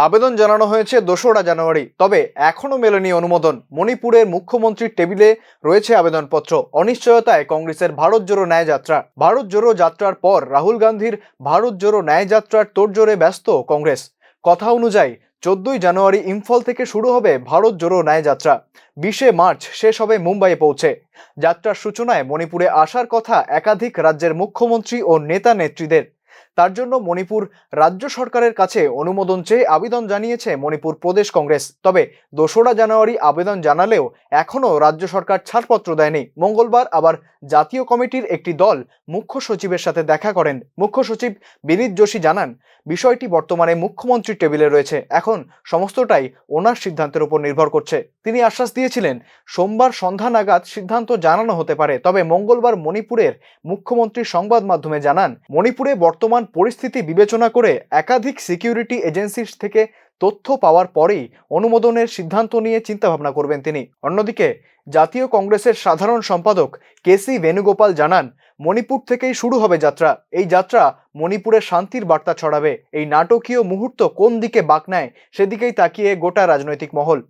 আবেদন জানানো হয়েছে ২রা জানুয়ারি, তবে এখনো মেলেনি অনুমোদন। মণিপুরের মুখ্যমন্ত্রীর টেবিলে রয়েছে আবেদনপত্র। অনিশ্চয়তায় কংগ্রেসের ভারত জোড়ো ন্যায় যাত্রা। ভারত জোড়ো যাত্রার পর রাহুল গান্ধীর ভারত জোড়ো ন্যায় যাত্রার তোড়জোড়ে ব্যস্ত কংগ্রেস। কথা অনুযায়ী ১৪ই জানুয়ারি ইম্ফল থেকে শুরু হবে ভারত জোড়ো ন্যায় যাত্রা। ২০শে মার্চ শেষ হবে মুম্বাইয়ে পৌঁছে। যাত্রার সূচনায় মণিপুরে আসার কথা একাধিক রাজ্যের মুখ্যমন্ত্রী ও নেতা নেত্রীদের। তার জন্য মণিপুর রাজ্য সরকারের কাছে অনুমোদন চেয়ে আবেদন জানিয়েছে মণিপুর প্রদেশ কংগ্রেস। তবে ২রা জানুয়ারি আবেদন জানালেও এখনও রাজ্য সরকার ছাড়পত্র দেয়নি। মঙ্গলবার আবার জাতীয় কমিটির একটি দল মুখ্য সচিবের সাথে দেখা করেন। মুখ্য সচিব বিনীত যোশী জানান, বিষয়টি বর্তমানে মুখ্যমন্ত্রীর টেবিলে রয়েছে। এখন সমস্তটাই ওনার সিদ্ধান্তের উপর নির্ভর করছে। তিনি আশ্বাস দিয়েছিলেন সোমবার সন্ধ্যা নাগাদ সিদ্ধান্ত জানানো হতে পারে। তবে মঙ্গলবার মণিপুরের মুখ্যমন্ত্রী সংবাদ মাধ্যমে জানান, মণিপুরে বর্তমান পরিস্থিতি বিবেচনা করে একাধিক সিকিউরিটি এজেন্সির থেকে তথ্য পাওয়ার পরেই অনুমোদনের সিদ্ধান্ত নিয়ে চিন্তাভাবনা করবেন তিনি। অন্যদিকে জাতীয় কংগ্রেসের সাধারণ সম্পাদক কেসি বেণুগোপাল জানান, মণিপুর থেকেই শুরু হবে যাত্রা। এই যাত্রা মণিপুরে শান্তির বার্তা ছড়াবে। এই নাটকীয় মুহূর্ত কোন দিকে বাঁক নেয় সেদিকেই তাকিয়ে গোটা রাজনৈতিক মহল।